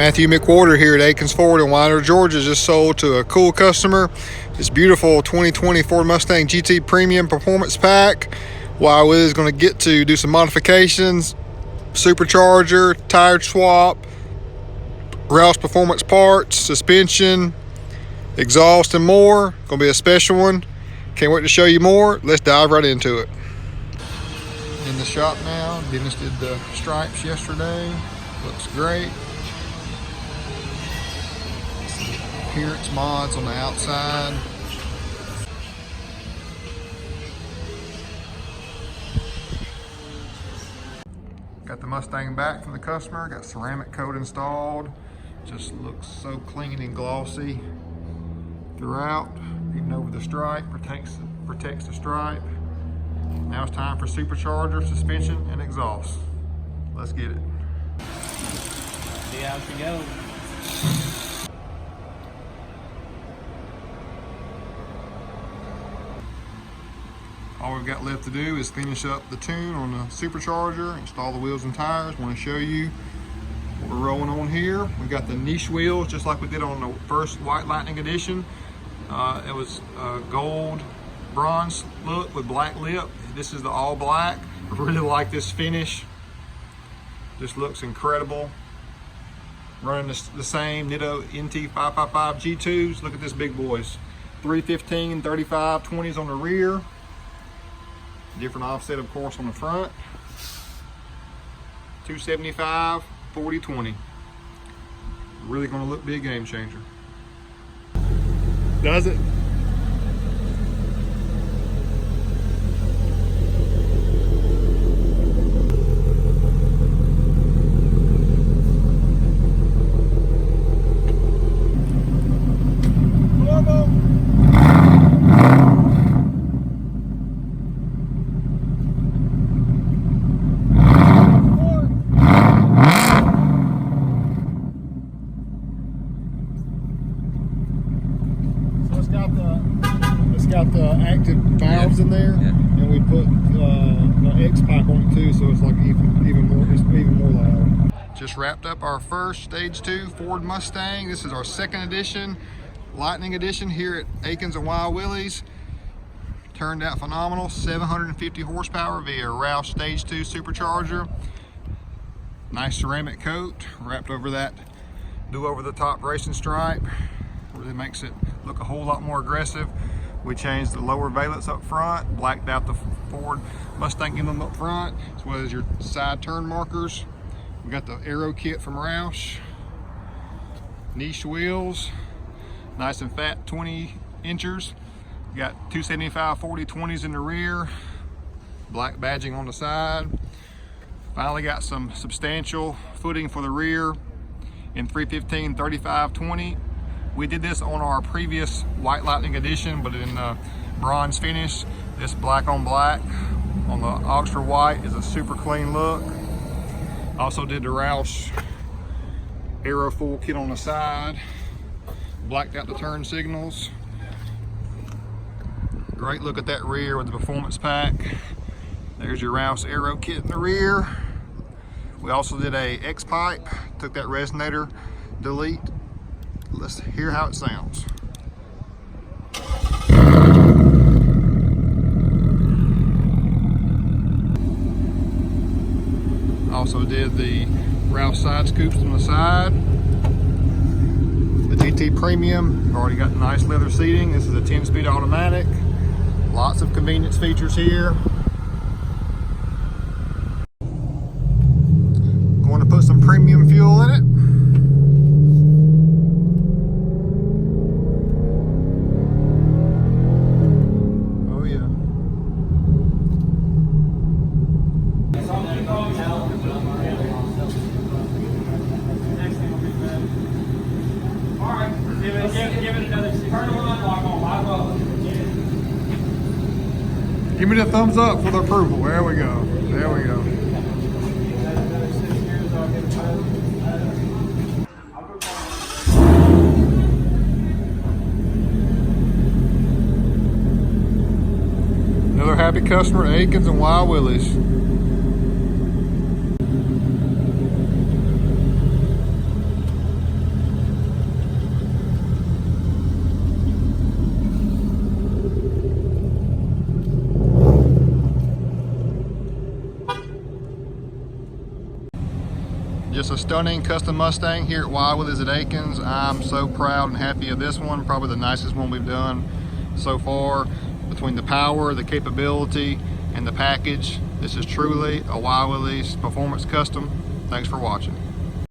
Matthew McWhorter here at Aikens Ford in Winder, Georgia. Just sold to a cool customer this beautiful 2020 Ford Mustang GT Premium Performance Pack. Wild Willie's is going to get to do some modifications, supercharger, tire swap, Roush performance parts, suspension, exhaust, and more. Going to be a special one. Can't wait to show you more. Let's dive right into it. In the shop now. Dennis did the stripes yesterday. Looks great. Appearance mods on the outside. Got the Mustang back from the customer. Got ceramic coat installed. Just looks so clean and glossy throughout. Even over the stripe, protects the stripe. Now it's time for supercharger, suspension, and exhaust. Let's get it. See how she goes. All we've got left to do is finish up the tune on the supercharger, install the wheels and tires. Want to show you what we're rolling on here. We got the niche wheels, just like we did on the first White Lightning edition. It was a gold bronze look with black lip. This is the all black. I really like this finish. This looks incredible. Running the same Nitto NT555 G2s. Look at this big boys. 315, 35, 20s on the rear. Different offset, of course, on the front. 275, 40, 20. Really gonna look be a game changer. Does it? It's got the active valves in there, and we put the X pipe on it too, so it's like even more loud. Just wrapped up our first Stage 2 Ford Mustang. This is our second edition, Lightning edition here at Aikens and Wild Willie's. Turned out phenomenal. 750 horsepower via Roush Stage 2 supercharger. Nice ceramic coat wrapped over that do over the top racing stripe. Really makes it look a whole lot more aggressive. We changed the lower valence up front, blacked out the Ford Mustang emblem up front, as well as your side turn markers. We got the aero kit from Roush. Niche wheels, nice and fat 20 inchers. We got 275 40 20s in the rear, black badging on the side. Finally got some substantial footing for the rear in 315 35 20. We did this on our previous White Lightning edition, but in bronze finish. This black on black on the Oxford white is a super clean look. Also did the Roush Aero full kit on the side. Blacked out the turn signals. Great look at that rear with the performance pack. There's your Roush Aero kit in the rear. We also did a X pipe, took that resonator delete. Let's hear how it sounds. Also did the Roush side scoops on the side. The GT Premium, already got nice leather seating. This is a 10-speed automatic. Lots of convenience features here. Going to put some premium fuel in it. Give me the thumbs up for the approval. There we go. There we go. Another happy customer at Aikens and Wild Willie's. just a stunning custom Mustang here at Wild Willie's at Aikens. I'm so proud and happy of this one. Probably the nicest one we've done so far. Between the power, the capability, and the package, this is truly a Wild Willie's Performance Custom. Thanks for watching.